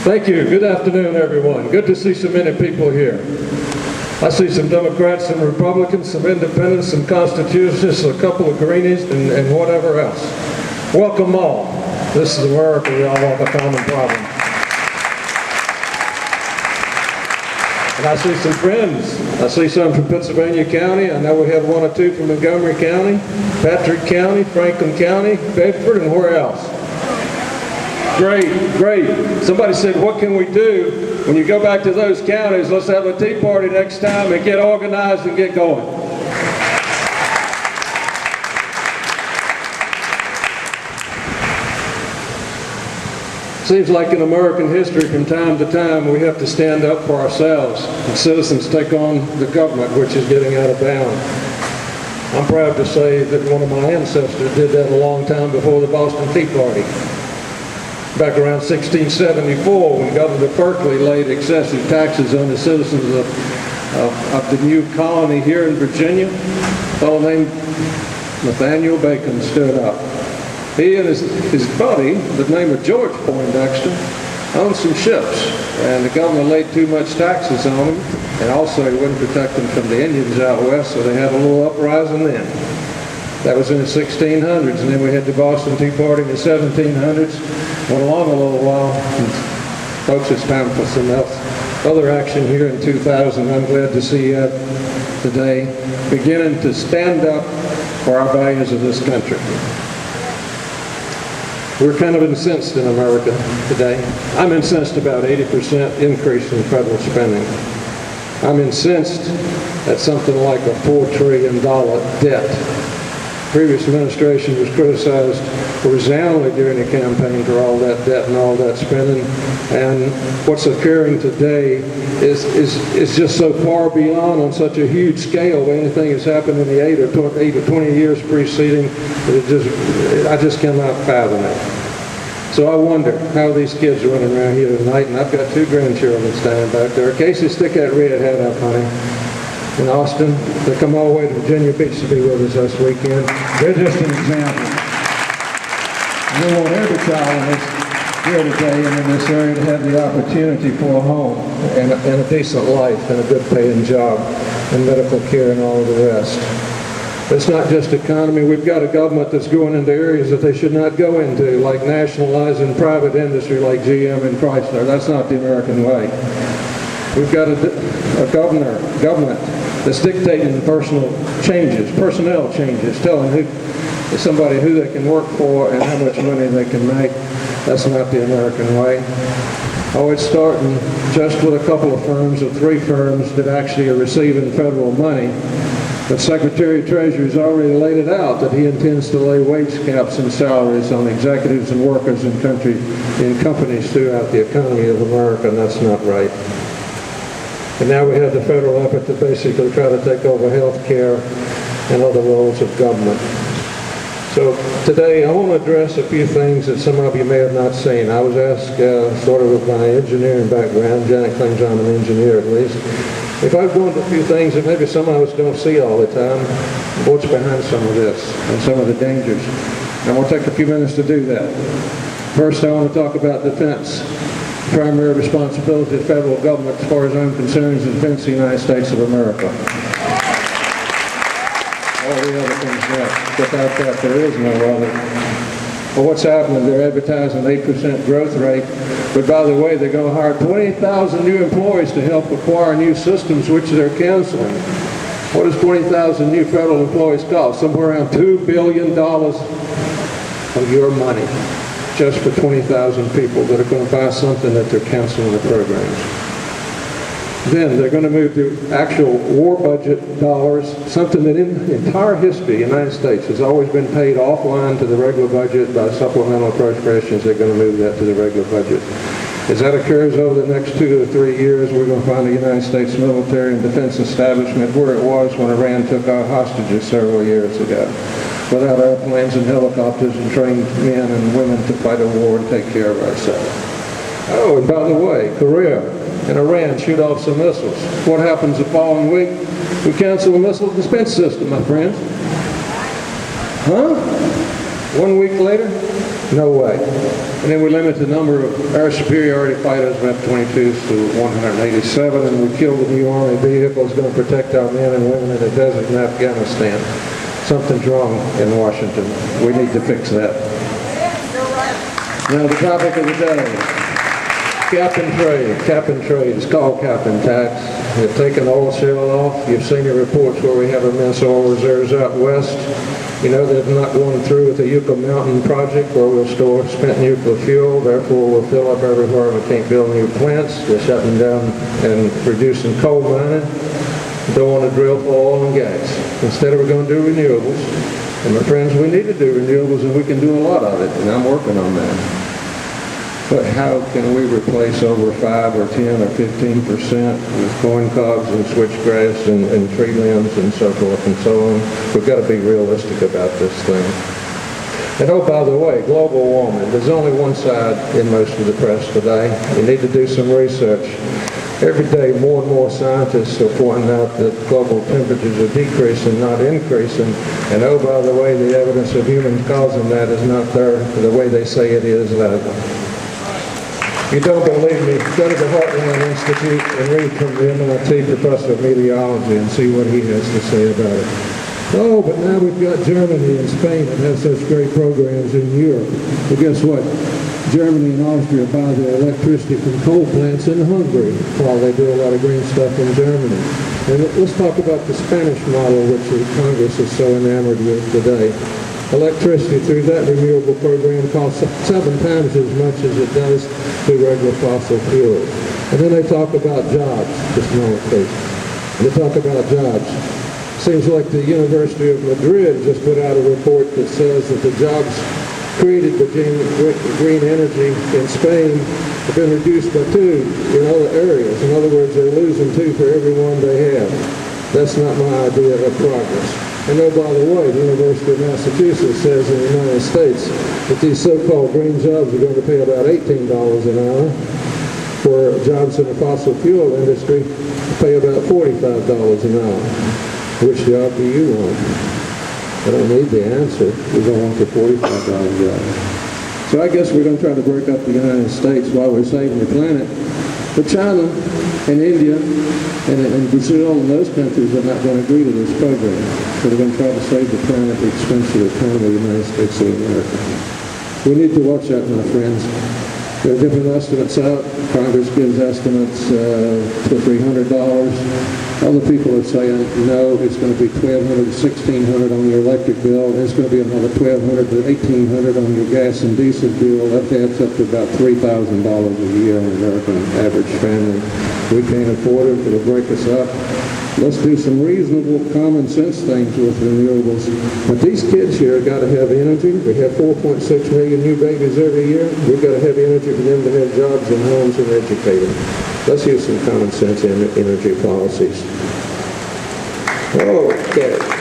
Thank you. Good afternoon, everyone. Good to see so many people here. I see some Democrats, some Republicans, some Independents, some Constitutionists, a couple of Greenies, and whatever else. Welcome all. This is America. We all have a common problem. And I see some friends. I see some from Pennsylvania County. I know we have one or two from Montgomery County, Patrick County, Franklin County, Bedford, and where else? Great, great. Somebody said, what can we do when you go back to those counties? Let's have a tea party next time and get organized and get going. Seems like in American history, from time to time, we have to stand up for ourselves, and citizens take on the government, which is getting out of bound. I'm proud to say that one of my ancestors did that a long time before the Boston Tea Party. Back around 1674, when Governor Berkeley laid excessive taxes on the citizens of the new colony here in Virginia, a fellow named Nathaniel Bacon stood up. He and his buddy, the name of George Poindexter, owned some ships, and the governor laid too much taxes on them, and also he wouldn't protect them from the Indians out west, so they had a little uprising then. That was in the 1600s, and then we had the Boston Tea Party in the 1700s. Went along a little while, and folks, it's time for some other action here in 2000. I'm glad to see you today beginning to stand up for our values of this country. We're kind of incensed in America today. I'm incensed about 80% increase in federal spending. I'm incensed at something like a $4 trillion debt. Previous administration was criticized resoundingly during the campaign for all that debt and all that spending, and what's occurring today is just so far beyond on such a huge scale of anything that's happened in the 8 or 20 years preceding that I just cannot fathom it. So I wonder how these kids are running around here tonight, and I've got 2 grandchildren standing back there. Casey, stick that red hat up, honey. In Austin, they come all the way to Virginia Beach to be with us this weekend. They're just an example. And we want every child here today and in this area to have the opportunity for a home and a decent life and a good paying job and medical care and all of the rest. But it's not just economy. We've got a government that's going into areas that they should not go into, like nationalizing private industry like GM and Chrysler. That's not the American way. We've got a government that's dictating personnel changes, telling somebody who they can work for and how much money they can make. That's not the American way. Oh, it's starting just with a couple of firms, or 3 firms that actually are receiving federal money. But Secretary of Treasury has already laid it out that he intends to lay wage caps and salaries on executives and workers in companies throughout the economy of America, and that's not right. And now we have the federal effort to basically try to take over health care and other roles of government. So today I want to address a few things that some of you may have not seen. I was asked, sort of with my engineering background, Janet claims I'm an engineer at least, if I go into a few things that maybe some of us don't see all the time, what's behind some of this and some of the dangers. And we'll take a few minutes to do that. First, I want to talk about defense. Primary responsibility of the federal government as far as I'm concerned is the defense of the United States of America. All the other things left. Without that, there is no other. Well, what's happening? They're advertising an 8% growth rate, but by the way, they're going to hire 20,000 new employees to help acquire new systems, which they're canceling. What does 20,000 new federal employees cost? Somewhere around $2 billion of your money, just for 20,000 people that are going to buy something that they're canceling the programs. Then they're going to move the actual war budget dollars, something that in the entire history of the United States has always been paid offline to the regular budget by supplemental appropriations. They're going to move that to the regular budget. As that occurs over the next 2 to 3 years, we're going to find the United States military and defense establishment where it was when Iran took our hostages several years ago, without airplanes and helicopters and trained men and women to fight a war and take care of ourselves. Oh, and by the way, Korea and Iran shoot off some missiles. What happens the following week? We cancel the missile defense system, my friends. Huh? 1 week later, No way. And then we limit the number of air superiority fighters from F-22s to 187, and we kill the new Army vehicles going to protect our men and women in the desert in Afghanistan. Something's wrong in Washington. We need to fix that. Now the topic of the day. Cap and trade. Cap and trade. It's called cap and tax. They've taken oil shale off. You've seen the reports where we have immense oil reserves out west. You know they're not going through with the Yucca Mountain project where we'll store spent nuclear fuel. Therefore, we'll fill up everywhere. We can't build new plants. They're shutting down and reducing coal mining. Don't want to drill for oil and gas. Instead, we're going to do renewables. And my friends, we need to do renewables, and we can do a lot of it. And I'm working on that. But how can we replace over 5 or 10 or 15% with corn cobs and switchgrass and tree limbs and so forth and so on? We've got to be realistic about this thing. And oh, by the way, global warming. There's only one side in most of the press today. You need to do some research. Every day, more and more scientists are pointing out that global temperatures are decreasing, not increasing. And oh, by the way, the evidence of humans causing that is not there the way they say it is either. If you don't believe me, go to the Heartland Institute and read from the MIT professor of meteorology and see what he has to say about it. Oh, but now we've got Germany and Spain that have such great programs in Europe. But guess what? Germany and Austria buy their electricity from coal plants in Hungary while they do a lot of green stuff in Germany. And let's talk about the Spanish model, which the Congress is so enamored with today. Electricity through that renewable program costs 7 times as much as it does through regular fossil fuels. And then they talk about jobs. Just a moment, please. They talk about jobs. Seems like the University of Madrid just put out a report that says that the jobs created by green energy in Spain have been reduced by 2 in other areas. In other words, they're losing 2 for every one they have. That's not my idea of progress. And oh, by the way, the University of Massachusetts says in the United States that these so-called green jobs are going to pay about $18 an hour, where jobs in the fossil fuel industry pay about $45 an hour. Which job do you want? I don't need the answer. We don't want the $45 job. So I guess we're going to try to break up the United States while we're saving the planet. But China and India and Brazil and those countries are not going to agree to this program. So they're going to try to save the planet at the expense of the economy of the United States of America. We need to watch that, my friends. There are different estimates out. Congress gives estimates to $300. Other people are saying, no, it's going to be $1,200 to $1,600 on your electric bill. It's going to be another $1,200 to $1,800 on your gas and diesel bill. That adds up to about $3,000 a year on an American average family. We can't afford it. It'll break us up. Let's do some reasonable, common sense things with renewables. But these kids here got to have energy. We have 4.6 million new babies every year. We've got to have energy for them to have jobs and homes and educate them. Let's use some common sense energy policies. Okay.